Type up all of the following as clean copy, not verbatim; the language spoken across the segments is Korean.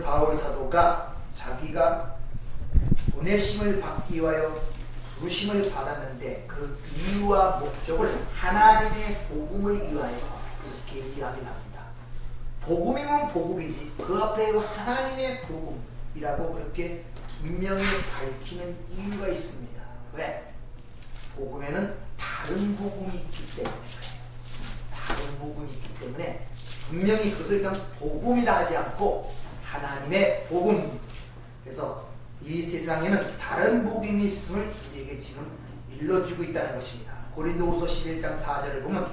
바울 사도가 자기가 보내심을 받기 위하여 부르심을 받았는데 그 이유와 목적을 하나님의 복음을 위하여 그렇게 이야기를 합니다. 복음이면 복음이지 그 앞에 하나님의 복음이라고 그렇게 분명히 밝히는 이유가 있습니다. 왜? 복음에는 다른 복음이 있기 때문에 다른 복음이 있기 때문에 분명히 그것을 그냥 복음이라 하지 않고 하나님의 복음. 그래서 이 세상에는 다른 복음이 있음을 우리에게 지금 일러주고 있다는 것입니다. 고린도후서 11장 4절을 보면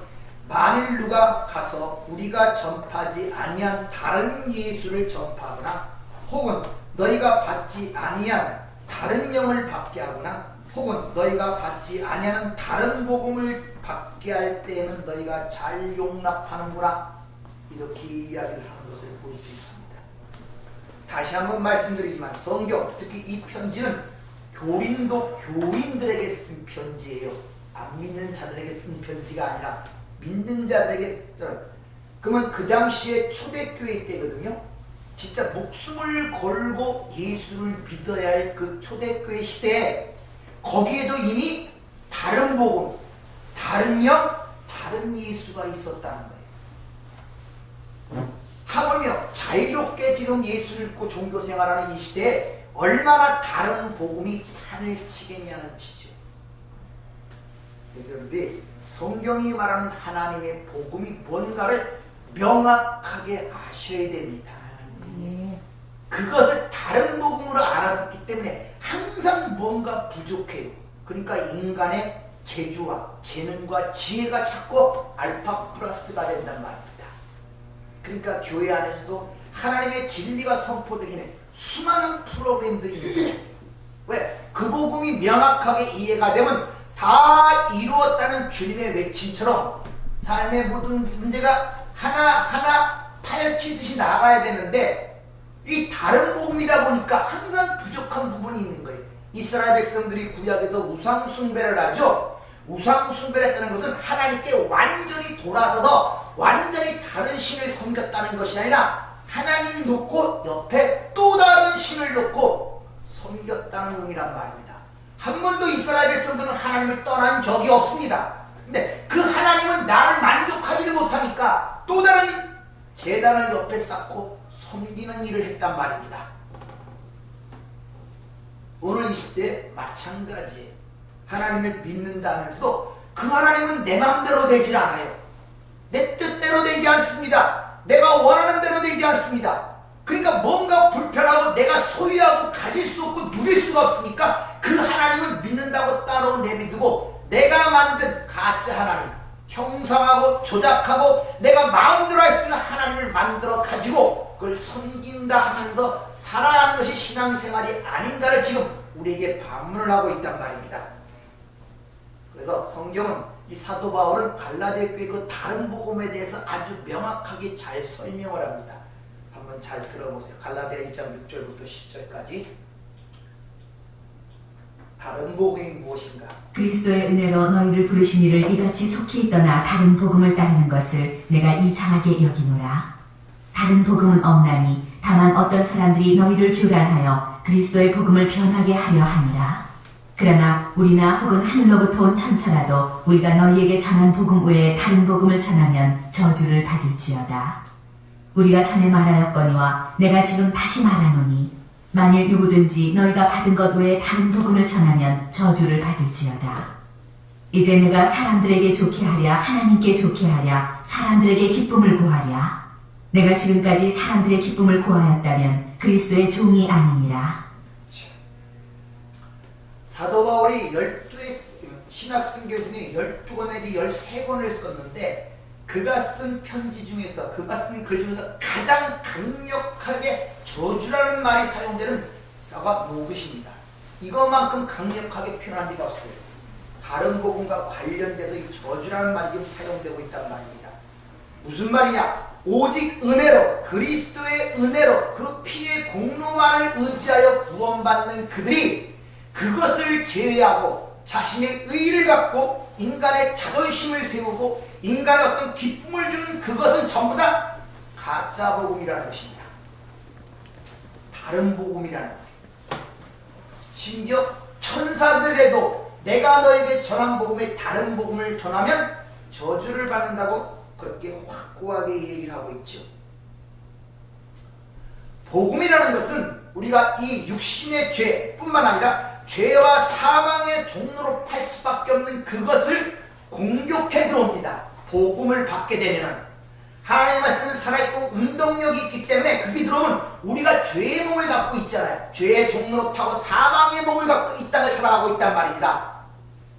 만일 누가 가서 우리가 전파하지 아니한 다른 예수를 전파하거나 혹은 너희가 받지 아니한 다른 영을 받게 하거나 혹은 너희가 받지 아니하는 다른 복음을 받게 할 때에는 너희가 잘 용납하는구나 이렇게 이야기를 하는 것을 볼 수 있습니다. 다시 한번 말씀드리지만 성경, 특히 이 편지는 고린도 교인들에게 쓴 편지예요. 안 믿는 자들에게 쓴 편지가 아니라 믿는 자들에게. 그러면 그 당시에 초대교회 때거든요. 진짜 목숨을 걸고 예수를 믿어야 할 그 초대교회 시대에 거기에도 이미 다른 복음, 다른 영, 다른 예수가 있었다는 거예요. 하물며 자유롭게 지금 예수를 믿고 종교 생활하는 이 시대에 얼마나 다른 복음이 판을 치겠냐는 것이죠. 그래서 여러분들이 성경이 말하는 하나님의 복음이 뭔가를 명확하게 아셔야 됩니다. 그것을 다른 복음으로 알아듣기 때문에 항상 뭔가 부족해요. 그러니까 인간의 재주와 재능과 지혜가 자꾸 알파 플러스가 된단 말입니다. 그러니까 교회 안에서도 하나님의 진리가 선포되기는 수많은 프로그램들이 있는 거예요. 왜? 그 복음이 명확하게 이해가 되면 다 이루었다는 주님의 외침처럼 삶의 모든 문제가 하나하나 파헤치듯이 나가야 되는데 이 다른 복음이다 보니까 항상 부족한 부분이 있는 거예요. 이스라엘 백성들이 구약에서 우상숭배를 하죠. 우상숭배를 했다는 것은 하나님께 완전히 돌아서서 완전히 다른 신을 섬겼다는 것이 아니라 하나님 놓고 옆에 또 다른 신을 놓고 섬겼다는 의미란 말입니다. 한 번도 이스라엘 백성들은 하나님을 떠난 적이 없습니다. 근데 그 하나님은 나를 만족하지를 못하니까 또 다른 제단을 옆에 쌓고 섬기는 일을 했단 말입니다. 오늘 이 시대에 마찬가지예요. 하나님을 믿는다면서도 그 하나님은 내 마음대로 되질 않아요. 내 뜻대로 되지 않습니다. 내가 원하는 대로 되지 않습니다. 그러니까 뭔가 불편하고 내가 소유하고 가질 수 없고 누릴 수가 없으니까 그 하나님을 믿는다고 따로 내비두고 내가 만든 가짜 하나님, 형상하고 조작하고 내가 마음대로 할 수 있는 하나님을 만들어 가지고 그걸 섬긴다 하면서 살아야 하는 것이 신앙생활이 아닌가를 지금 우리에게 반문을 하고 있단 말입니다. 그래서 성경은 이 사도 바울은 갈라디아 교회 그 다른 복음에 대해서 아주 명확하게 잘 설명을 합니다. 한번 잘 들어보세요. 갈라디아 1장 6절부터 10절까지. 다른 복음이 무엇인가? 그리스도의 은혜로 너희를 부르신 이를 이같이 속히 떠나 다른 복음을 따르는 것을 내가 이상하게 여기노라. 다른 복음은 없나니 다만 어떤 사람들이 너희를 교란하여 그리스도의 복음을 변하게 하려 함이라. 그러나 우리나 혹은 하늘로부터 온 천사라도 우리가 너희에게 전한 복음 외에 다른 복음을 전하면 저주를 받을지어다. 우리가 전에 말하였거니와 내가 지금 다시 말하노니 만일 누구든지 너희가 받은 것 외에 다른 복음을 전하면 저주를 받을지어다. 이제 내가 사람들에게 좋게 하랴 하나님께 좋게 하랴 사람들에게 기쁨을 구하랴. 내가 지금까지 사람들의 기쁨을 구하였다면 그리스도의 종이 아니니라. 사도 바울이 12의 신학성경 중에 12권 내지 13권을 썼는데 그가 쓴 편지 중에서 그가 쓴 글 중에서 가장 강력하게 저주라는 말이 사용되는 자가 노긋입니다. 이것만큼 강력하게 표현한 데가 없어요. 다른 복음과 관련돼서 이 저주라는 말이 지금 사용되고 있단 말입니다. 무슨 말이냐? 오직 은혜로 그리스도의 은혜로 그 피의 공로만을 의지하여 구원받는 그들이 그것을 제외하고 자신의 의의를 갖고 인간의 자존심을 세우고 인간의 어떤 기쁨을 주는 그것은 전부 다 가짜 복음이라는 것입니다. 다른 복음이라는 거예요. 심지어 천사들에도 내가 너에게 전한 복음에 다른 복음을 전하면 저주를 받는다고 그렇게 확고하게 얘기를 하고 있죠. 복음이라는 것은 우리가 이 육신의 죄뿐만 아니라 죄와 사망의 종로로 팔 수밖에 없는 그것을 공격해 들어옵니다. 복음을 받게 되면 하나님의 말씀은 살아있고 운동력이 있기 때문에 그게 들어오면 우리가 죄의 몸을 갖고 있잖아요. 죄의 종로로 타고 사망의 몸을 갖고 이 땅을 살아가고 있단 말입니다.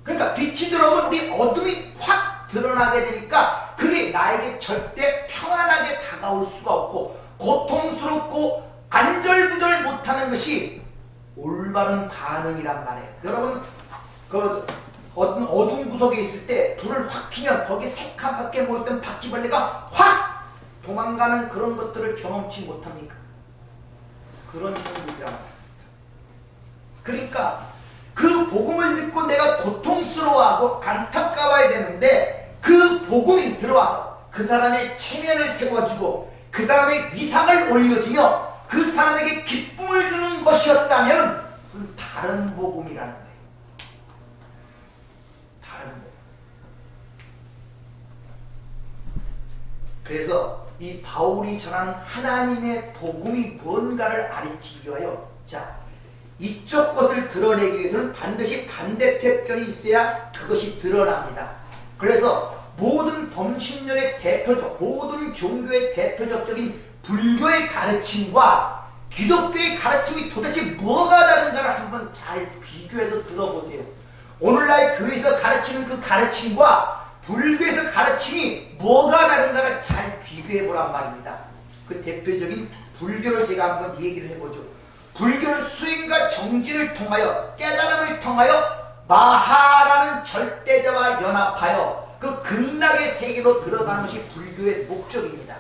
그러니까 빛이 들어오면 우리 어둠이 확 드러나게 되니까 그게 나에게 절대 평안하게 다가올 수가 없고 고통스럽고 안절부절 못하는 것이 올바른 반응이란 말이에요. 여러분 그 어두운 구석에 있을 때 불을 확 켜면 거기 새카맣게 모였던 바퀴벌레가 확 도망가는 그런 것들을 경험치 못합니까? 그런 정도이란 말이에요. 그러니까 그 복음을 듣고 내가 고통스러워하고 안타까워야 되는데 그 복음이 들어와서 그 사람의 체면을 세워주고 그 사람의 위상을 올려주며 그 사람에게 기쁨을 주는 것이었다면 그건 다른 복음이라는 거예요. 다른 복음. 그래서 이 바울이 전하는 하나님의 복음이 무언가를 가리키기 위하여 자 이쪽 것을 드러내기 위해서는 반드시 반대편이 있어야 그것이 드러납니다. 그래서 모든 범신론의 대표적, 모든 종교의 대표적인 불교의 가르침과 기독교의 가르침이 도대체 뭐가 다른가를 한번 잘 비교해서 들어보세요. 오늘날 교회에서 가르치는 그 가르침과 불교에서 가르침이 뭐가 다른가를 잘 비교해보란 말입니다. 그 대표적인 불교를 제가 한번 얘기를 해보죠. 불교는 수행과 정진을 통하여 깨달음을 통하여 마하라는 절대자와 연합하여 그 극락의 세계로 들어가는 것이 불교의 목적입니다.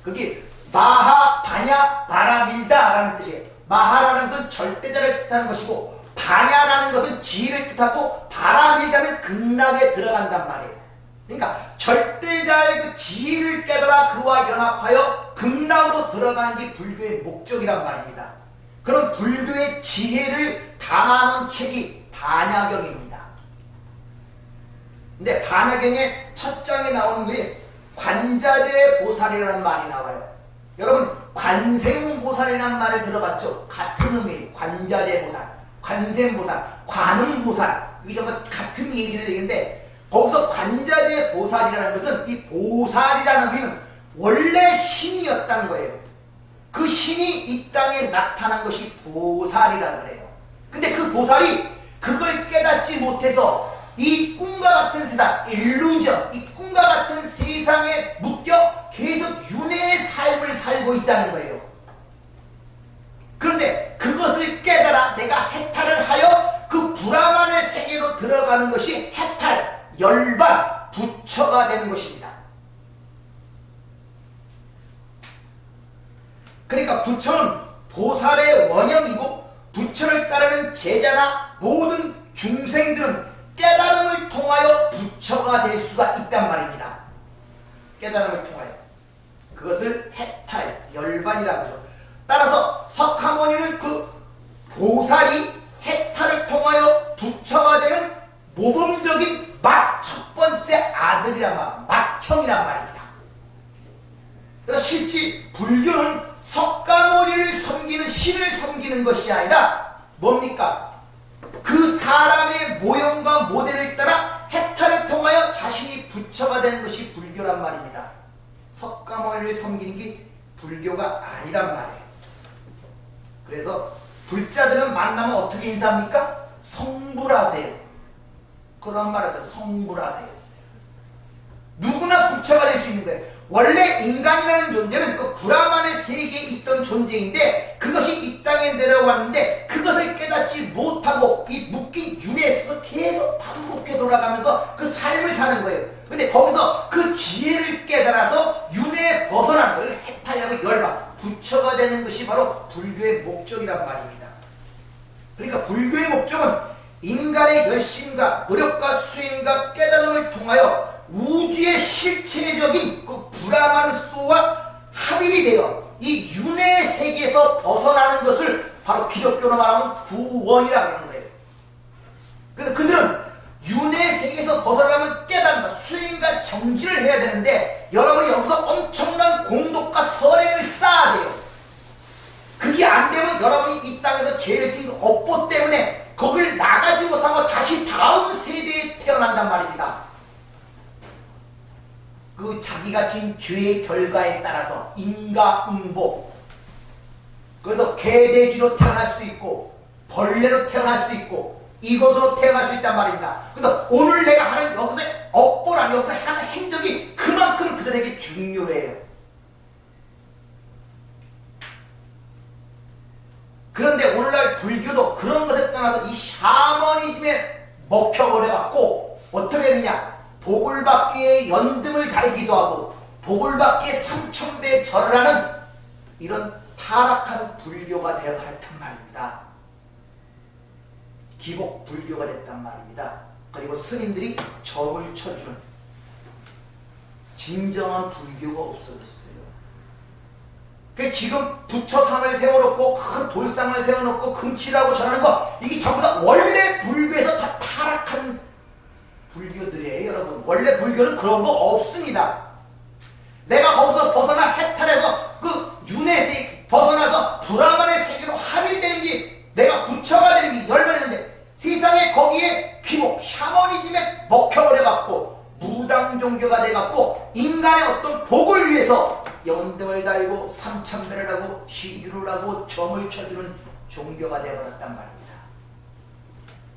그게 마하, 바냐, 바라밀다라는 뜻이에요. 마하라는 것은 절대자를 뜻하는 것이고 바냐라는 것은 지혜를 뜻하고 바라밀다는 극락에 들어간단 말이에요. 그러니까 절대자의 그 지혜를 깨달아 그와 연합하여 극락으로 들어가는 게 불교의 목적이란 말입니다. 그런 불교의 지혜를 담아놓은 책이 반야경입니다. 근데 반야경의 첫 장에 나오는 게 관자재 보살이라는 말이 나와요. 여러분 관생보살이라는 말을 들어봤죠? 같은 의미예요. 관자재 보살, 관생보살, 관음보살 이게 전부 같은 얘기를 되는데 거기서 관자재 보살이라는 것은 이 보살이라는 의미는 원래 신이었다는 거예요. 그 신이 이 땅에 나타난 것이 보살이라 그래요. 근데 그 보살이 그걸 깨닫지 못해서 이 꿈과 같은 세상, 일루전, 이 꿈과 같은 세상에 묶여 계속 윤회의 삶을 살고 있다는 거예요. 그런데 그것을 깨달아 내가 해탈을 하여 그 브라만의 세계로 들어가는 것이 해탈, 열반, 부처가 되는 것입니다. 그러니까 부처는 보살의 원형이고 부처를 따르는 제자나 모든 중생들은 깨달음을 통하여 부처가 될 수가 있단 말입니다. 깨달음을 통하여. 그것을 해탈, 열반이라고 하죠. 따라서 석가모니는 그 보살이 해탈을 통하여 부처가 되는 모범적인 첫 번째 아들이란 말, 맏형이란 말입니다. 그래서 실제 불교는 석가모니를 섬기는 신을 섬기는 것이 아니라 뭡니까? 그 사람의 모형과 모델을 따라 해탈을 통하여 자신이 부처가 되는 것이 불교란 말입니다. 석가모니를 섬기는 게 불교가 아니란 말이에요. 그래서 불자들은 만나면 어떻게 인사합니까? 성불하세요. 그런 말을 해서 성불하세요. 누구나 부처가 될 수 있는 거예요. 원래 인간이라는 존재는 그 브라만의 세계에 있던 존재인데 그것이 이 땅에 내려왔는데 그것을 깨닫지 못하고 이 묶인 윤회에서 계속 반복해 돌아가면서 그 삶을 사는 거예요. 근데 거기서 그 지혜를 깨달아서 윤회에 벗어나는 걸 해탈하고 열반, 부처가 되는 것이 바로 불교의 목적이란 말입니다. 그러니까 불교의 목적은 인간의 열심과 노력과 수행과 깨달음을 통하여 우주의 실체적인 그 브라만 소와 합일이 되어 이 윤회 세계에서 벗어나는 것을 바로 기독교로 말하면 구원이라고 하는 거예요. 그래서 그들은 윤회 세계에서 벗어나려면 깨달음과 수행과 정진을 해야 되는데 여러분이 여기서 엄청난 공덕과 선행을 쌓아야 돼요. 그게 안 되면 여러분이 이 땅에서 죄를 지은 업보 때문에 거길 나가지 못하고 다시 다음 세대에 태어난단 말입니다. 그 자기가 지은 죄의 결과에 따라서 인과응보, 그래서 개돼지로 태어날 수도 있고 벌레로 태어날 수도 있고 이것으로 태어날 수 있단 말입니다. 그래서 오늘 내가 하는 여기서의 업보란 여기서 하는 행적이 그만큼 그들에게 중요해요. 그런데 오늘날 불교도 그런 것에 떠나서 이 샤머니즘에 먹혀버려갖고 어떻게 되느냐, 복을 받기 위해 연등을 달기도 하고 복을 받기 위해 3000배 절을 하는 이런 타락한 불교가 되어버렸단 말입니다. 기복 불교가 됐단 말입니다. 그리고 스님들이 점을 쳐주는 진정한 불교가 없어졌어요. 지금 부처상을 세워놓고 큰 돌상을 세워놓고 금치라고 전하는 거, 이게 전부 다 원래 불교에서 다 타락한 불교들이에요. 여러분, 원래 불교는 그런 거 없습니다. 내가 거기서 벗어나 해탈해서 그 윤회세 벗어나서 브라만의 세계로 합일되는 게, 내가 부처가 되는 게 열반했는데 세상에 거기에 귀복 샤머니즘에 먹혀버려갖고 무당 종교가 돼갖고 인간의 어떤 복을 위해서 연등을 달고 3000배를 하고 시주를 하고 점을 쳐주는 종교가 되어버렸단 말입니다.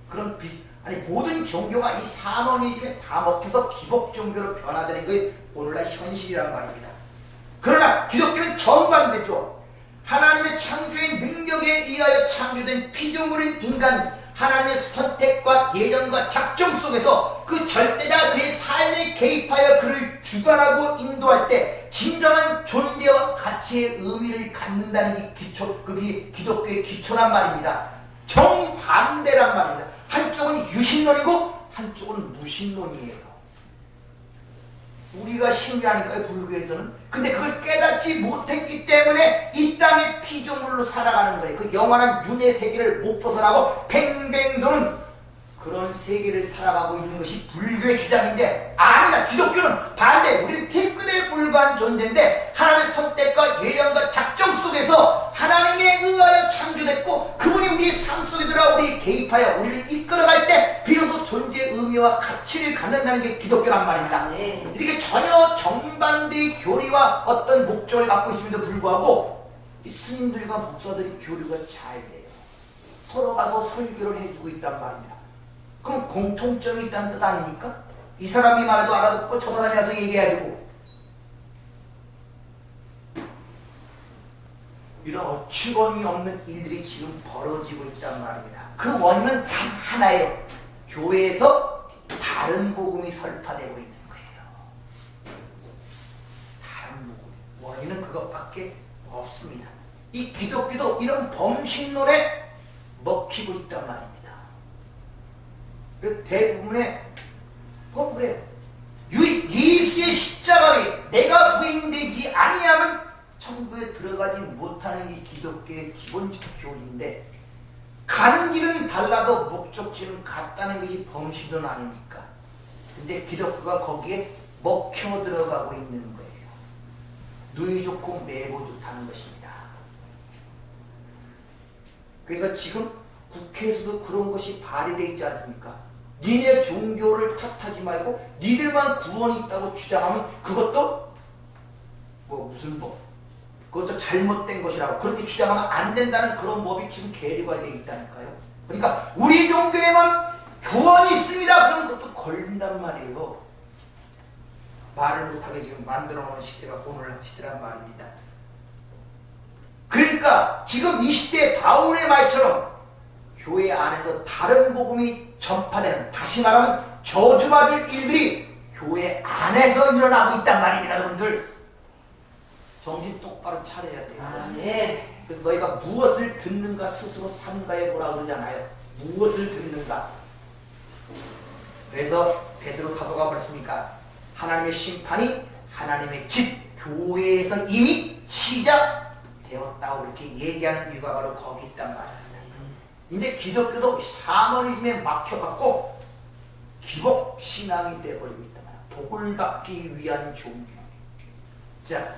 그런 모든 종교가 이 샤머니즘에 다 먹혀서 기복 종교로 변화되는 게 오늘날 현실이란 말입니다. 그러나 기독교는 정반대죠. 하나님의 창조의 능력에 의하여 창조된 피조물인 인간, 하나님의 선택과 예정과 작정 속에서 그 절대자 그의 삶에 개입하여 그를 주관하고 인도할 때 진정한 존재와 가치의 의미를 갖는다는 게 그게 기독교의 기초란 말입니다. 정반대란 말입니다. 한쪽은 유신론이고 한쪽은 무신론이에요. 우리가 신뢰하니까요, 불교에서는. 근데 그걸 깨닫지 못했기 때문에 이 땅의 피조물로 살아가는 거예요. 그 영원한 윤회 세계를 못 벗어나고 뱅뱅 도는 그런 세계를 살아가고 있는 것이 불교의 주장인데, 아니다. 기독교는 반대. 우리는 티끌에 불과한 존재인데 하나님의 선택과 예언과 작정 속에서 하나님에 의하여 창조됐고 그분이 우리의 삶 속에 들어와 우리 개입하여 우리를 이끌어갈 때 비로소 존재의 의미와 가치를 갖는다는 게 기독교란 말입니다. 이렇게 전혀 정반대의 교리와 어떤 목적을 갖고 있음에도 불구하고 이 스님들과 목사들이 교류가 잘 돼요. 서로 가서 설교를 해주고 있단 말입니다. 그럼 공통점이 있다는 뜻 아닙니까? 이 사람이 말해도 알아듣고 저 사람이 와서 얘기해야 되고, 이런 어처구니 없는 일들이 지금 벌어지고 있단 말입니다. 그 원인은 단 하나예요. 교회에서 다른 복음이 설파되고 있는 거예요. 다른 복음. 원인은 그것밖에 없습니다. 이 기독교도 이런 범신론에 먹히고 있단 말입니다. 그래서 대부분의 그건 그래요. 예수의 십자가에 내가 부인되지 아니하면 천국에 들어가지 못하는 게 기독교의 기본적 교리인데, 가는 길은 달라도 목적지는 같다는 것이 범신론 아닙니까? 근데 기독교가 거기에 먹혀 들어가고 있는 거예요. 누이 좋고 매보 좋다는 것입니다. 그래서 지금 국회에서도 그런 것이 발의되어 있지 않습니까? 니네 종교를 탓하지 말고 니들만 구원이 있다고 주장하면 그것도 무슨 법, 그것도 잘못된 것이라고 그렇게 주장하면 안 된다는 그런 법이 지금 계류가 되어 있다니까요. 그러니까 우리 종교에만 구원이 있습니다 그러면 그것도 걸린단 말이에요. 말을 못하게 지금 만들어 놓은 시대가 오늘 시대란 말입니다. 그러니까 지금 이 시대에 바울의 말처럼 교회 안에서 다른 복음이 전파되는, 다시 말하면 저주받을 일들이 교회 안에서 일어나고 있단 말입니다. 여러분들 정신 똑바로 차려야 돼요. 네. 그래서 너희가 무엇을 듣는가 스스로 삼가해 보라 그러잖아요. 무엇을 듣는가. 그래서 베드로 사도가 그랬습니까? 하나님의 심판이 하나님의 집 교회에서 이미 시작되었다. 되었다고 이렇게 얘기하는 이유가 바로 거기 있단 말입니다. 이제 기독교도 샤머니즘에 막혀갖고 기복신앙이 돼버리고 있단 말이야. 복을 받기 위한 종교. 자,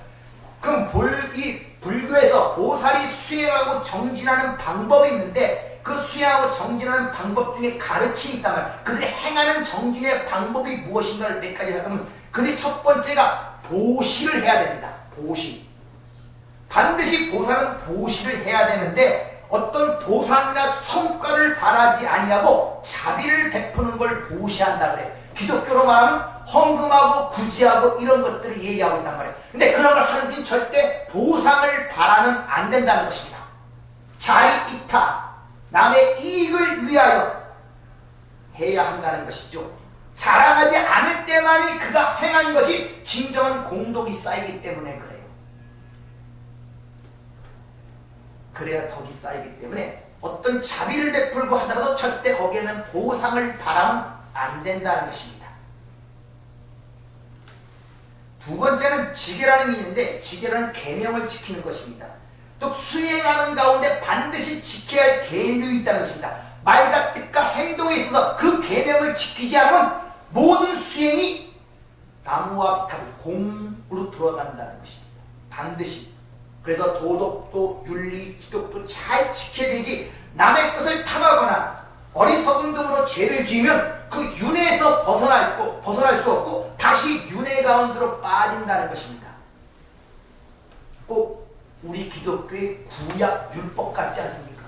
그럼 이 불교에서 보살이 수행하고 정진하는 방법이 있는데 그 수행하고 정진하는 방법 중에 가르침이 있단 말이야. 그들이 행하는 정진의 방법이 무엇인가를 몇 가지 생각하면 그들이 첫 번째가 보시를 해야 됩니다. 보시. 반드시 보살은 보시를 해야 되는데 어떤 보상이나 성과를 바라지 아니하고 자비를 베푸는 걸 보시한다 그래. 기독교로 말하면 헌금하고 구제하고 이런 것들을 얘기하고 있단 말이에요. 근데 그런 걸 하는 데는 절대 보상을 바라면 안 된다는 것입니다. 자리 이타, 남의 이익을 위하여 해야 한다는 것이죠. 자랑하지 않을 때만이 그가 행한 것이 진정한 공덕이 쌓이기 때문에 그래요. 그래야 덕이 쌓이기 때문에 어떤 자비를 베풀고 하더라도 절대 거기에는 보상을 바라면 안 된다는 것입니다. 두 번째는 지계라는 게 있는데 지계라는 계명을 지키는 것입니다. 또 수행하는 가운데 반드시 지켜야 할 계율이 있다는 것입니다. 말과 뜻과 행동에 있어서 그 계명을 지키지 않으면 모든 수행이 나무와 비타고 공으로 돌아간다는 것입니다. 반드시. 그래서 도덕도 윤리, 지독도 잘 지켜야 되지 남의 것을 탐하거나 어리석은 등으로 죄를 지으면 그 윤회에서 벗어날 수 없고 다시 윤회 가운데로 빠진다는 것입니다. 꼭 우리 기독교의 구약 율법 같지 않습니까?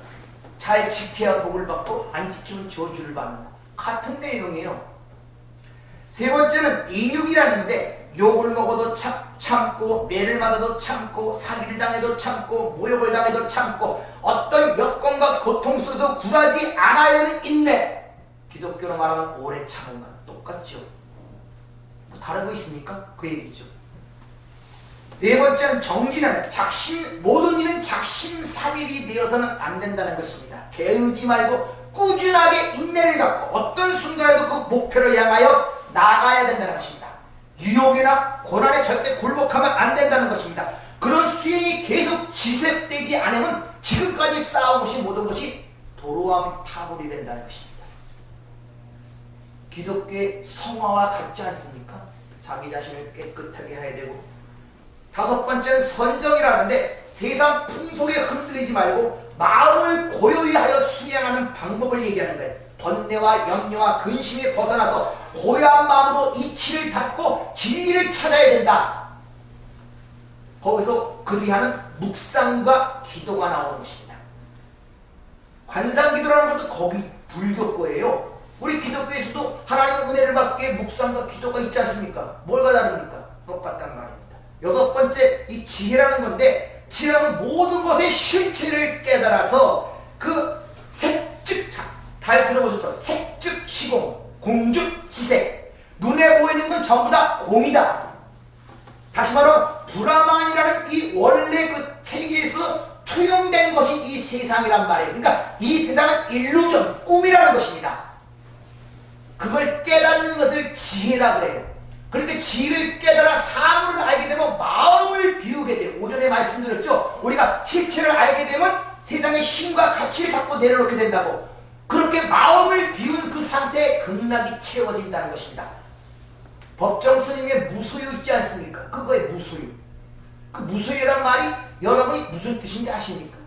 잘 지켜야 복을 받고 안 지키면 저주를 받는다. 같은 내용이에요. 세 번째는 인육이라는 건데 욕을 먹어도 참고 매를 맞아도 참고 사기를 당해도 참고 모욕을 당해도 참고 어떤 여건과 고통 속에도 굴하지 않아야 하는 인내. 기독교로 말하면 오래 참은 건 똑같죠. 뭐 다른 거 있습니까? 그 얘기죠. 네 번째는 정진은 모든 일은 작심삼일이 되어서는 안 된다는 것입니다. 게으르지 말고 꾸준하게 인내를 갖고 어떤 순간에도 그 목표를 향하여 나가야 된다는 것입니다. 유혹이나 고난에 절대 굴복하면 안 된다는 것입니다. 그런 수행이 계속 지속되지 않으면 지금까지 쌓아온 것이 모든 것이 도로함 타불이 된다는 것입니다. 기독교의 성화와 같지 않습니까? 자기 자신을 깨끗하게 해야 되고 다섯 번째는 선정이라는데 세상 풍속에 흔들리지 말고 마음을 고요히 하여 수행하는 방법을 얘기하는 거예요. 번뇌와 염려와 근심에 벗어나서 고요한 마음으로 이치를 닫고 진리를 찾아야 된다. 거기서 그들이 하는 묵상과 기도가 나오는 것입니다. 관상기도라는 것도 거기 불교거예요. 우리 기독교에서도 하나님의 은혜를 받게 묵상과 기도가 있지 않습니까? 뭘가 다릅니까? 똑같단 말입니다. 여섯 번째, 이 지혜라는 건데 지혜라는 모든 것의 실체를 깨달아서 그 색즉 잘 들어보셨죠? 색즉 시공, 공즉 시색. 눈에 보이는 건 전부 다 공이다. 다시 말하면 브라만이라는 이 원래 그 체계에서 투영된 것이 이 세상이란 말이에요. 그러니까 이 세상은 일루전, 꿈이라는 것입니다. 그걸 깨닫는 것을 지혜라 그래요. 그렇게 지혜를 깨달아 사물을 알게 되면 마음을 비우게 돼요. 오전에 말씀드렸죠. 우리가 실체를 알게 되면 세상의 힘과 가치를 자꾸 내려놓게 된다고. 그렇게 마음을 비운 그 상태에 극락이 채워진다는 것입니다. 법정 스님의 무소유 있지 않습니까? 그거의 무소유. 그 무소유란 말이 여러분이 무슨 뜻인지 아십니까?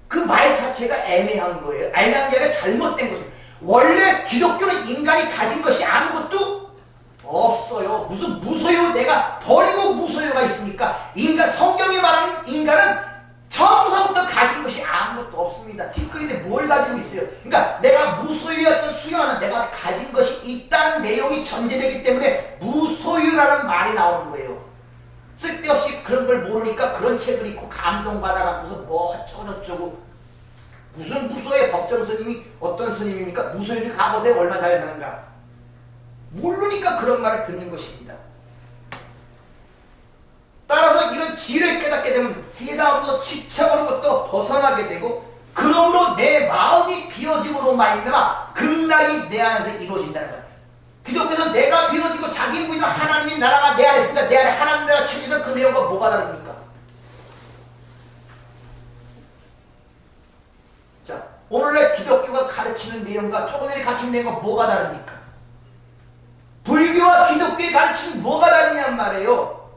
그 말 자체가 애매한 거예요. 애매한 게 아니라 잘못된 거죠. 원래 기독교는 인간이 가진 것이 아무것도 없어요. 무슨 무소유, 내가 버리고 무소유가 있습니까? 성경이 말하는 인간은 처음서부터 가진 것이 아무것도 없습니다. 뒷글인데 뭘 가지고 있어요? 그러니까 내가 무소유였던 수요하는 내가 가진 것이 있다는 내용이 전제되기 때문에 무소유라는 말이 나오는 거예요. 쓸데없이 그런 걸 모르니까 그런 책을 읽고 감동받아갖고서 뭐 어쩌고저쩌고. 무슨 무소유의 법정 스님이 어떤 스님입니까? 무소유를 가보세요. 얼마나 잘 사는가. 모르니까 그런 말을 듣는 것입니다. 따라서 이런 지혜를 깨닫게 되면 세상으로부터 집착으로부터 벗어나게 되고 그러므로 내 마음이 비워짐으로 말미암아 극락이 내 안에서 이루어진다는 거예요. 기독교에서 내가 비워지고 자기 부인은 하나님이 나라가 내 안에 있으니까 내 안에 하나님 나라가 채워지는 그 내용과 뭐가 다릅니까? 자, 오늘날 기독교가 가르치는 내용과 조금 전에 가르치는 내용과 뭐가 다릅니까? 불교와 기독교의 가르침이 뭐가 다르냔 말이에요.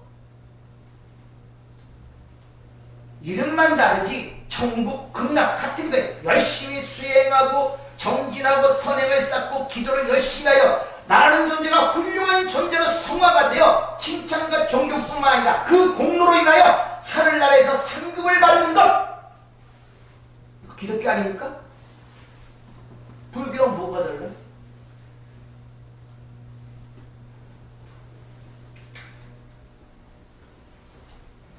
이름만 다르지 천국, 극락 같은 거예요. 열심히 수행하고 정진하고 선행을 쌓고 기도를 열심히 하여 나라는 존재가 훌륭한 존재로 성화가 되어 칭찬과 존경뿐만 아니라 그 공로로 인하여 하늘나라에서 상급을 받는 것, 이거 기독교 아닙니까? 불교와 뭐가 달라요?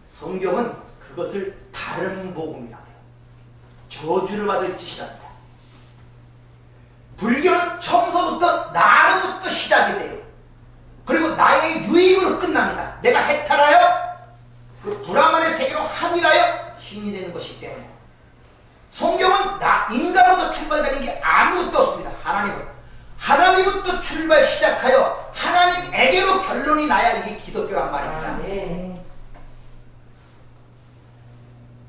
성경은 그것을 다른 복음이라고 해요. 저주를 받을 짓이랍니다. 불교는 처음서부터 나로부터 시작이 돼요. 그리고 나의 유입으로 끝납니다. 내가 해탈하여 그 브라만의 세계로 합일하여 신이 되는 것이기 때문에. 성경은 나 인간으로부터 출발되는 게 아무것도 없습니다. 하나님부터 출발 시작하여 하나님에게로 결론이 나야 이게 기독교란 말입니다.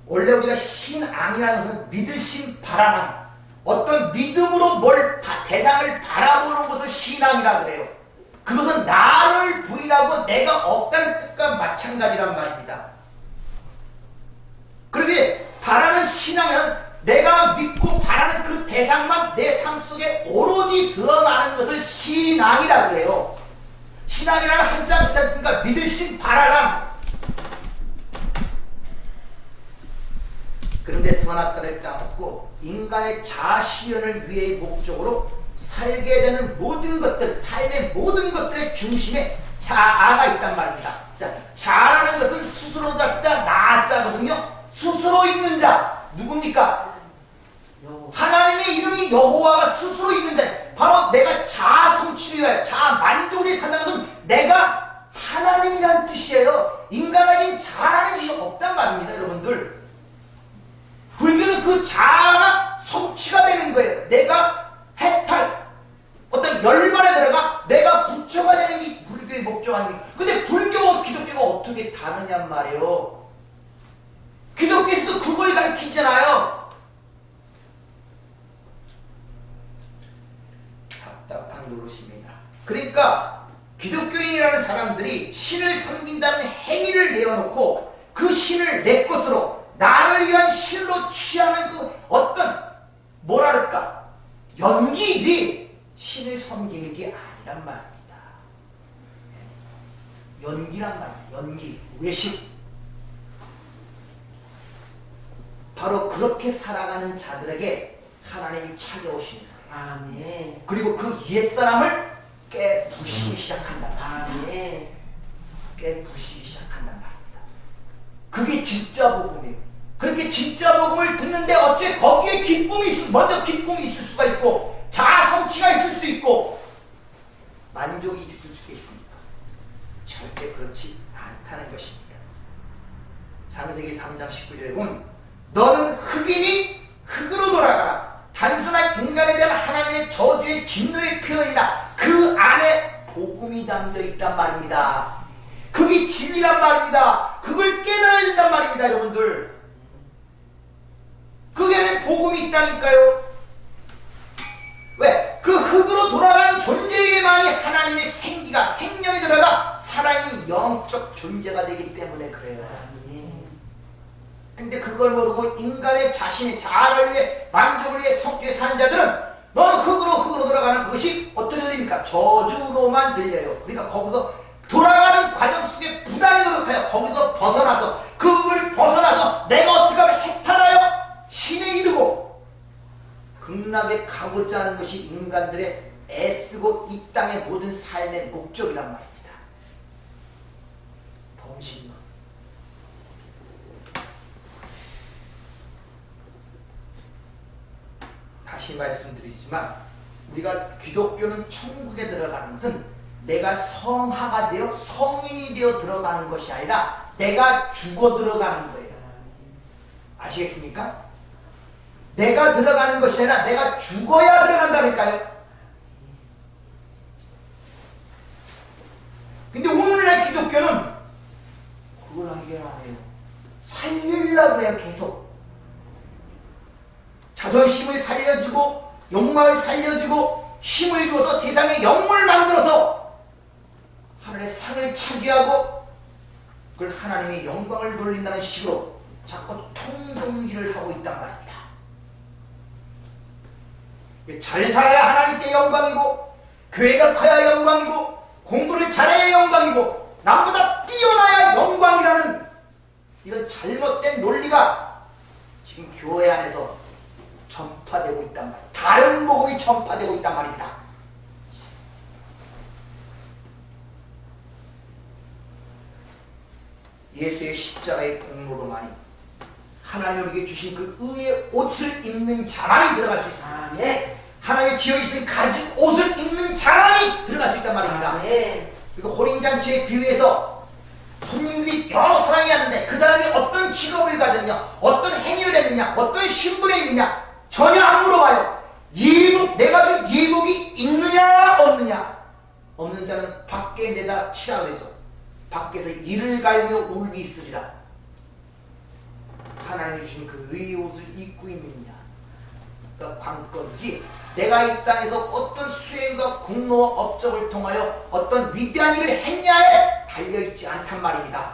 원래 우리가 신앙이라는 것은 믿으신 바라는 어떤 믿음으로 대상을 바라보는 것을 신앙이라 그래요. 그것은 나를 부인하고 내가 없다는 뜻과 마찬가지란 말입니다. 그러기에 바라는 신앙은 내가 믿고 바라는 그 대상만 내 삶 속에 오로지 드러나는 것을 신앙이라 그래요. 신앙이라는 한자 붙지 않습니까? 믿으신 바라람. 그런데 선악과를 따먹고 인간의 자아실현을 위해 목적으로 살게 되는 모든 것들, 삶의 모든 것들의 중심에 자아가 있단 말입니다. 자, 자라는 것은 스스로 자자, 나자거든요. 스스로 있는 자, 누굽니까? 하나님의 이름이 여호와가 스스로 있는 자, 바로 내가 자아 성취를 위하여 자아 만족을 위해 산다는 것은 내가 하나님이라는 뜻이에요. 인간에게 자아라는 것이 없단 말입니다, 여러분들. 불교는 그 자아가 성취가 되는 거예요. 내가 해탈, 어떤 열반에 들어가 내가 부처가 되는 게 불교의 목적 아닙니까? 근데 불교와 기독교가 어떻게 다르냔 말이에요. 기독교에서도 그걸 가르치잖아요. 답답한 노릇입니다. 그러니까 기독교인이라는 사람들이 신을 섬긴다는 행위를 내어놓고 그 신을 내 것으로 나를 위한 신으로 취하는 그 어떤 뭐랄까 연기지 신을 섬기는 게 아니란 말입니다. 연기란 말이에요. 연기, 외식. 바로 그렇게 살아가는 자들에게 하나님이 찾아오시는 거예요. 아멘. 그리고 그 옛사람을 깨부시기 시작한단 말입니다. 아멘. 깨부시기 시작한단 말입니다. 그게 진짜 복음이에요. 그렇게 진짜 복음을 듣는데 어째 거기에 먼저 기쁨이 있을 수가 있고 자아 성취가 있을 수 있고 만족이 있을 수가 있습니까? 절대 그렇지 않다는 것입니다. 창세기 3장 19절에 보면 너는 흙이니 흙으로 돌아가라. 단순한 인간에 대한 하나님의 저주의 진노의 표현이라 그 안에 복음이 담겨 있단 말입니다. 그게 진리란 말입니다. 그걸 깨달아야 된단 말입니다, 여러분들. 그 안에 복음이 있다니까요. 왜? 그 흙으로 돌아가는 존재에만이 하나님의 생기가 생명이 들어가 살아있는 영적 존재가 되기 때문에 그래요. 근데 그걸 모르고 인간의 자신의 자아를 위해 만족을 위해 성취해 사는 자들은 너는 흙으로 돌아가는 그것이 어떻게 들립니까? 저주로만 들려요. 그러니까 거기서 돌아가는 과정 속에 부단히 노력하여 거기서 벗어나서 그걸 벗어나서 내가 어떻게 하면 해탈하여 신에 이르고 극락에 가고자 하는 것이 인간들의 애쓰고 이 땅의 모든 삶의 목적이란 말입니다. 범신론. 다시 말씀드리지만 우리가 기독교는 천국에 들어가는 것은 내가 성화가 되어 성인이 되어 들어가는 것이 아니라 내가 죽어 들어가는 거예요. 아시겠습니까? 내가 들어가는 것이 아니라 내가 죽어야 들어간다니까요. 근데 오늘날 기독교는 그걸 하게 안 해요. 살리려고 해요. 계속. 자존 자존심을 살려주고 욕망을 살려주고 힘을 주어서 세상의 영웅을 만들어서 하늘의 상을 차지하고 그걸 하나님의 영광을 돌린다는 식으로 자꾸 통정지를 하고 있단 말입니다. 잘 살아야 하나님께 영광이고 교회가 커야 영광이고 공부를 잘해야 영광이고 남보다 뛰어나야 영광이라는 이런 잘못된 논리가 지금 교회 안에서 전파되고 있단 말이에요. 다른 복음이 전파되고 있단 말입니다. 예수의 십자가의 공로로만이 하나님이 우리에게 주신 그 의의 옷을 입는 자만이 들어갈 수 있습니다. 네. 하나님의 지어주신 가진 옷을 입는 자만이 들어갈 수 있단 말입니다. 네. 그래서 혼인잔치에 비유해서 손님들이 여러 사람이 왔는데 그 사람이 어떤 직업을 가졌냐, 어떤 행위를 했느냐, 어떤 신분에 있느냐 전혀 안 물어봐요. 예복, 내가 준 예복이 있느냐 없느냐. 없는 자는 밖에 내다 치라 그래서 밖에서 이를 갈며 울기 있으리라. 하나님이 주신 그 의의 옷을 입고 있느냐 그 관건이지 내가 이 땅에서 어떤 수행과 공로와 업적을 통하여 어떤 위대한 일을 했냐에 달려있지 않단 말입니다.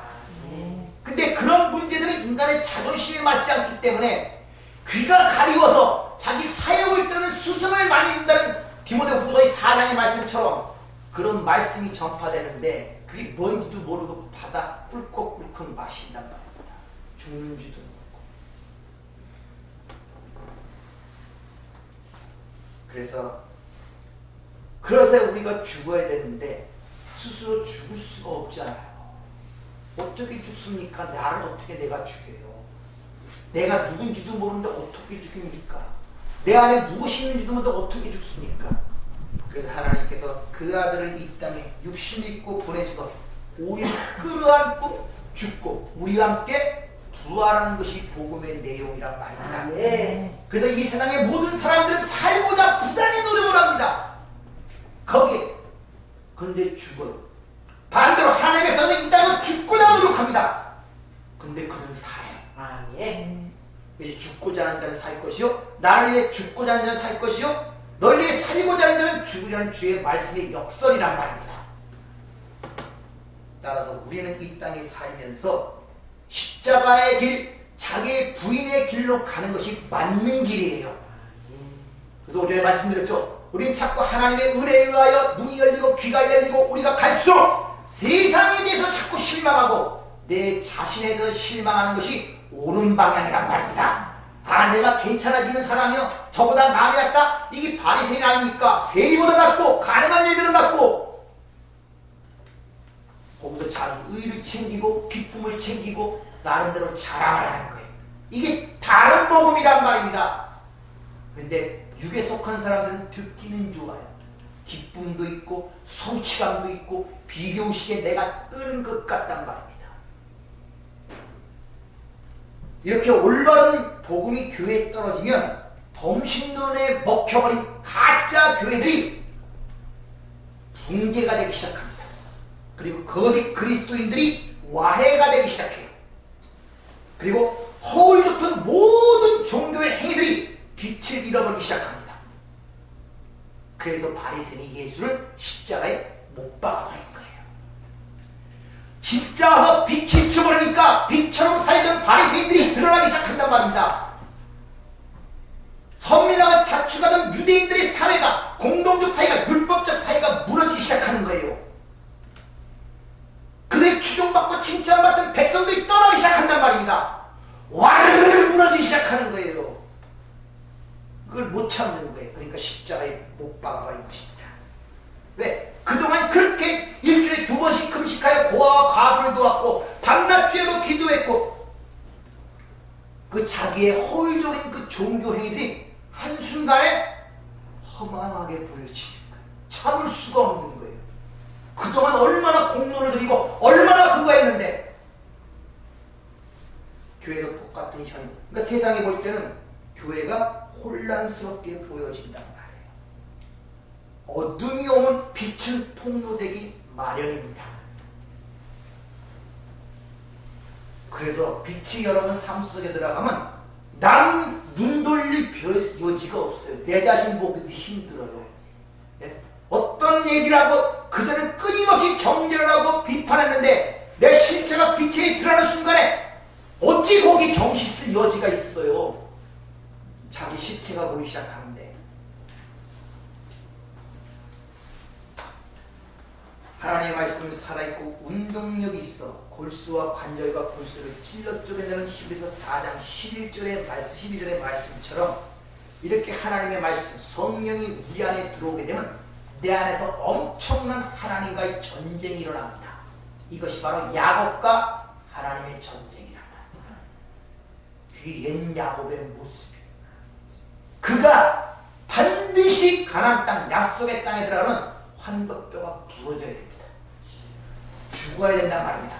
근데 그런 문제들은 인간의 자존심에 맞지 않기 때문에 귀가 가리워서 자기 사역을 뜨는 수승을 많이 입는다는 디모데후서의 4장의 말씀처럼 그런 말씀이 전파되는데 그게 뭔지도 모르고 바다 꿀꺽꿀꺽 마신단 말입니다. 죽는지도 모르고. 그래서 우리가 죽어야 되는데 스스로 죽을 수가 없잖아요. 어떻게 죽습니까? 나를 어떻게 내가 죽여요? 내가 누군지도 모르는데 어떻게 죽입니까? 내 안에 무엇이 있는지도 모르는데 어떻게 죽습니까? 그래서 하나님께서 그 아들을 이 땅에 육신 입고 보내셔서 우리를 끌어안고 죽고 우리와 함께 부활하는 것이 복음의 내용이란 말입니다. 네. 그래서 이 세상의 모든 사람들은 살고자 부단히 노력을 합니다. 거기에 그런데 죽어요. 반대로 하나님의 백성은 이 땅에서 죽고자 노력합니다. 근데 그는 살아요. 네. 이제 죽고자 하는 자는 살 것이요 나를 위해 죽고자 하는 자는 살 것이요 널 위해 살고자 하는 자는 죽으려는 주의 말씀의 역설이란 말입니다. 따라서 우리는 이 땅에 살면서 십자가의 길, 자기의 부인의 길로 가는 것이 맞는 길이에요. 그래서 오전에 말씀드렸죠. 우리는 자꾸 하나님의 은혜에 의하여 눈이 열리고 귀가 열리고 우리가 갈수록 세상에 대해서 자꾸 실망하고 내 자신에 대해서 실망하는 것이 옳은 방향이란 말입니다. 아, 내가 괜찮아지는 사람이요 저보다 남이 낫다. 이게 바리새인 아닙니까? 세리보다 낫고 가늠한 예배보다 낫고 거기서 자기 의를 챙기고 기쁨을 챙기고 나름대로 자랑을 하는 거예요. 이게 다른 복음이란 말입니다. 근데 육에 속한 사람들은 듣기는 좋아요. 기쁨도 있고 성취감도 있고 비교의식에 내가 뜨는 것 같단 말입니다. 이렇게 올바른 복음이 교회에 떨어지면 범신론에 먹혀버린 가짜 교회들이 붕괴가 되기 시작합니다. 그리고 거짓 그리스도인들이 와해가 되기 시작해요. 그리고 허울 좋던 모든 종교의 행위들이 빛을 잃어버리기 시작합니다. 그래서 바리새인이 예수를 십자가에 못 박아버린 거예요. 진짜 와서 빛이 비춰버리니까 빛처럼 살던 바리새인들이 드러나기 시작한단 말입니다. 선민화가 자축하던 유대인들의 사회가 공동적 사회가 율법적 사회가 무너지기 시작하는 거예요. 그들의 추종받고 칭찬받던 백성들이 떠나기 시작한단 말입니다. 와르르 무너지기 시작하는 거예요. 그걸 못 참는 거예요. 그러니까 십자가에 못 박아버린 것입니다. 왜? 그동안 그렇게 일주일에 2번씩 금식하여 고아와 과부를 도왔고 밤낮죄로 기도했고 그 자기의 허울적인 그 종교 행위들이 한순간에 허망하게 보여지니까 참을 수가 없는 거예요. 그동안 얼마나 공로를 들이고 얼마나 그거 했는데 교회에서 똑같은 현상. 그러니까 세상이 볼 때는 교회가 혼란스럽게 보여진단 말이에요. 어둠이 오면 빛은 폭로되기 마련입니다. 그래서 빛이 여러분 삶 속에 들어가면 남 눈 돌릴 여지가 여지가 없어요. 내 자신 보기도 힘들어요. 예? 어떤 얘기를 하고 그전에 끊임없이 정죄를 하고 비판했는데 내 실체가 빛에 드러나는 순간에 어찌 거기 정신 쓸 여지가 있어요. 자기 실체가 보이기 시작하는데 하나님의 말씀은 살아있고 운동력이 있어 골수와 관절과 골수를 찔러 쪼개내는 히브리서 4장 11절의 말씀, 12절의 말씀처럼 이렇게 하나님의 말씀, 성령이 우리 안에 들어오게 되면 내 안에서 엄청난 하나님과의 전쟁이 일어납니다. 이것이 바로 야곱과 하나님의 전쟁이란 말입니다. 그게 옛 야곱의 모습이에요. 그가 반드시 가나안 땅, 약속의 땅에 들어가면 환도뼈가 부러져야 됩니다. 죽어야 된단 말입니다.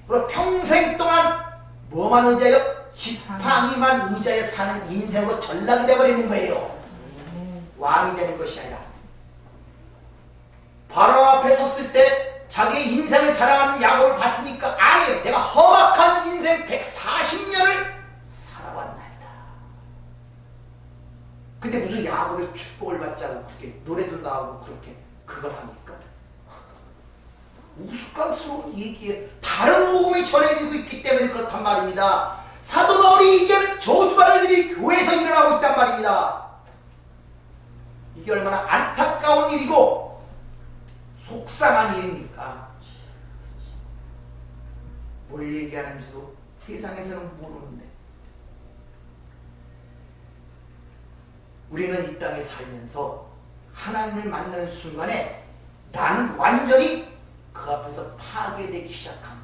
그리고 평생 동안 뭐만 의지하여? 지팡이만 의지하여 사는 인생으로 전락이 되어버리는 거예요. 왕이 되는 것이 아니라 바로 앞에 섰을 때 자기의 인생을 자랑하는 야곱을 봤으니까 아니, 내가 험악한 인생 140년을 살아왔나이다. 근데 무슨 야곱의 축복을 받자고 그렇게 노래도 나오고 그렇게 그걸 합니까? 우스꽝스러운 얘기에 다른 복음이 전해지고 있기 때문에 그렇단 말입니다. 사도 바울이 얘기하는 저주받을 일이 교회에서 일어나고 있단 말입니다. 이게 얼마나 안타까운 일이고 속상한 일입니까? 뭘 얘기하는지도 세상에서는 모르는데 우리는 이 땅에 살면서 하나님을 만나는 순간에 나는 완전히 그 앞에서 파괴되기 시작합니다.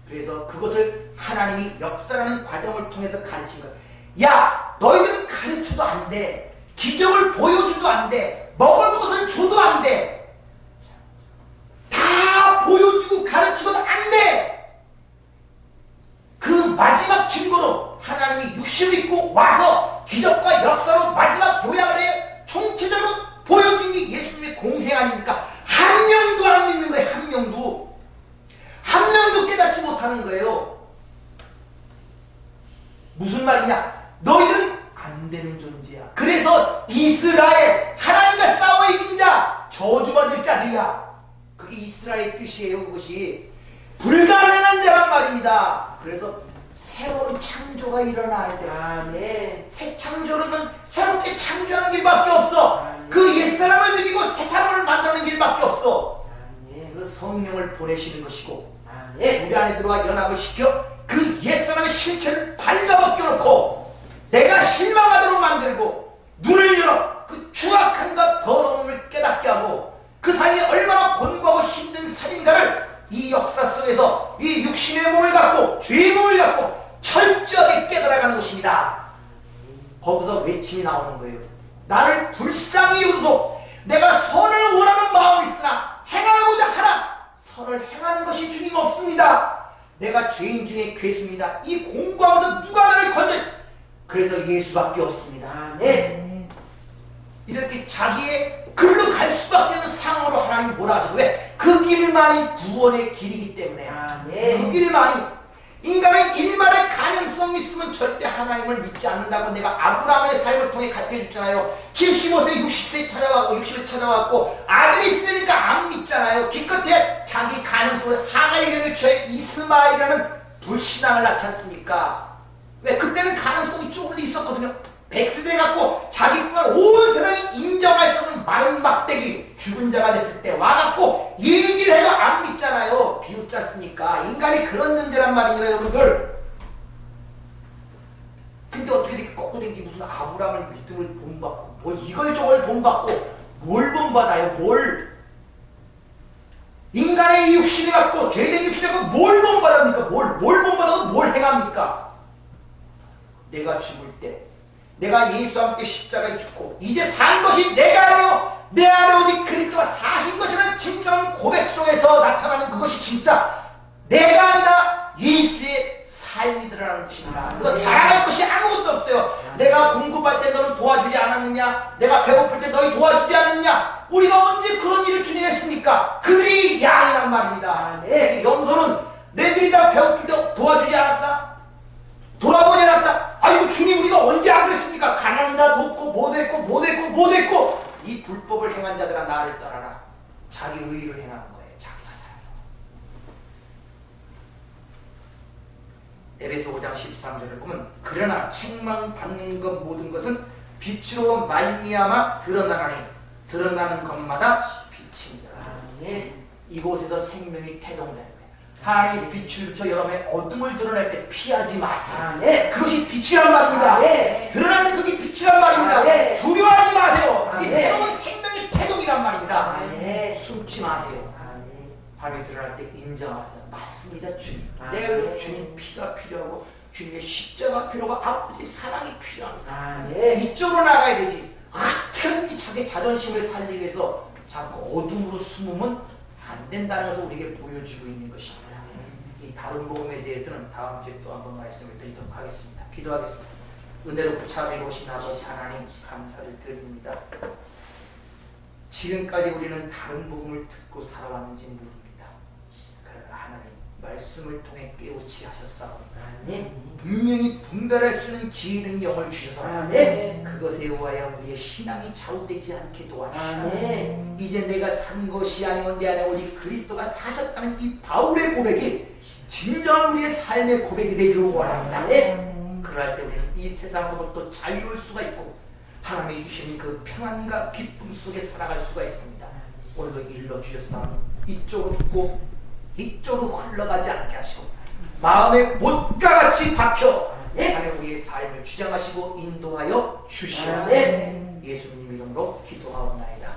그래서 그것을 하나님이 역사라는 과정을 통해서 가르친 거예요. 야, 너희들은 가르쳐도 안 돼. 기적을 보여줘도 안 돼. 먹을 것을 줘도 안 돼. 다 보여주고 가르치고도 안 돼. 그 마지막 증거로 하나님이 육신을 입고 와서 기적과 역사로 마지막 요약을 해 총체적으로 보여준 게 예수님의 공생 아닙니까? 한 명도 안 믿는 거예요. 한 명도. 한 명도 깨닫지 못하는 거예요. 무슨 말이냐? 너희들은 안 되는 존재야. 그래서 이스라엘, 하나님과 싸워 이긴 자, 저주받을 자들이야. 그게 이스라엘 뜻이에요. 그것이 불가능한 자란 말입니다. 그래서 새로운 창조가 일어나야 돼요. 아멘. 새 창조로는 새롭게 창조하는 길밖에 없어. 그 옛사람을 죽이고 새 사람을 만드는 길밖에 없어. 그래서 성령을 보내시는 것이고 우리 안에 들어와 연합을 시켜 그 옛사람의 실체를 발라벗겨놓고 내가 실망하도록 만들고 눈을 열어 그 추악함과 더러움을 깨닫게 하고 그 삶이 얼마나 곤고하고 힘든 살인가를 이 역사 속에서 이 육신의 몸을 갖고 죄의 몸을 갖고 철저하게 깨달아가는 것입니다. 거기서 외침이 나오는 거예요. 나를 불쌍히 여기소. 내가 선을 원하는 마음이 있으나 행하고자 하나 선을 행하는 것이 주님 없습니다. 내가 죄인 중에 괴수입니다. 이 공부하면서 누가 나를 건져? 그래서 예수밖에 없습니다. 네. 이렇게 자기의 글로 갈 수밖에 없는 상황으로 하나님이 몰아가죠. 왜? 그 길만이 구원의 길이기 때문에. 그 길만이. 인간의 일말의 가능성이 있으면 절대 하나님을 믿지 않는다고 내가 아브라함의 삶을 통해 가르쳐줬잖아요. 75세, 60세 찾아왔고 60을 찾아왔고 아들이 있으니까 안 믿잖아요. 기껏해 자기 가능성을 하나님을 쳐에 이스마엘이라는 불신앙을 낳지 않습니까? 왜? 그때는 가능성이 조금 있었거든요. 100세대 갖고 자기뿐만 온 세상이 인정할 수 없는 마른 막대기 죽은 자가 됐을 때 와갖고 얘기를 해도 안 믿잖아요. 비웃지 않습니까? 인간이 그런 존재란 말입니다, 여러분들. 근데 어떻게 이렇게 꺾고 댕기 무슨 아브라함을 믿음을 본받고 뭐 이걸 저걸 본받고 뭘 본받아요? 뭘? 인간의 이 육신을 갖고 죄된 육신을 갖고 뭘 본받합니까? 뭘 본받아도 뭘 행합니까? 내가 죽을 때 내가 예수와 함께 십자가에 죽고 이제 산 것이 내가 아니요 내 안에 오직 그리스도가 사신 것이라는 진정한 고백 속에서 나타나는 그것이 진짜 내가 아니라 예수의 삶이 드러나는 것입니다. 그래서 자랑할 것이 아무것도 없어요. 내가 공급할 때 너는 도와주지 않았느냐? 내가 배고플 때 너희 도와주지 않았느냐? 우리가 언제 그런 일을 주님 했습니까? 그들이 양이란 말입니다. 염소는 내들이 다 배고플 때 도와주지 않았다? 돌아보지 않았다? 아이고 주님 우리가 언제 안 그랬습니까? 가난한 자, 불법을 행한 자들아 나를 떠나라. 자기 의를 행하는 거예요. 자기가 살아서. 에베소 5장 13절을 보면 그러나 책망받는 것 모든 것은 빛으로 말미암아 드러나나니 드러나는 것마다 빛이니라. 이곳에서 생명이 태동되는 거예요. 하나님의 빛을 비춰 여러분의 어둠을 드러낼 때 피하지 마세요. 그것이 빛이란 말입니다. 드러나는 그게 빛이란 말입니다. 두려워하지 마세요. 그게 새로운 생명의 태동이란 말입니다. 숨지 마세요. 하나님이 드러날 때 인정하세요. 맞습니다, 주님. 내가 주님 피가 필요하고 주님의 십자가 필요하고 아버지의 사랑이 필요합니다. 이쪽으로 나가야 되지. 어떻게든지 자기 자존심을 살리기 위해서 자꾸 어둠으로 숨으면 안 된다는 것을 우리에게 보여주고 있는 것입니다. 이 다른 복음에 대해서는 다음 주에 또 한번 말씀을 드리도록 하겠습니다. 기도하겠습니다. 은혜롭고 참에 오신 아버지 하나님 감사를 드립니다. 지금까지 우리는 다른 복음을 듣고 살아왔는지 모릅니다. 그러나 하나님 말씀을 통해 깨우치 하셨사오니 분명히 분별할 수 있는 지혜는 영을 주셔서 그것에 의하여 우리의 신앙이 좌우되지 않게 도와주시고 이제 내가 산 것이 아니오 내 안에 오직 그리스도가 사셨다는 이 바울의 고백이 진정한 우리의 삶의 고백이 되기를 원합니다. 그럴 때 우리는 이 세상으로부터 자유로울 수가 있고 하나님이 주신 그 평안과 기쁨 속에 살아갈 수가 있습니다. 오늘도 일러주셨사오니 이쪽으로 있고 이쪽으로 흘러가지 않게 하시고 마음의 못과 같이 박혀 하나님 우리의 삶을 주장하시고 인도하여 주시옵소서. 예수님 이름으로 기도하옵나이다.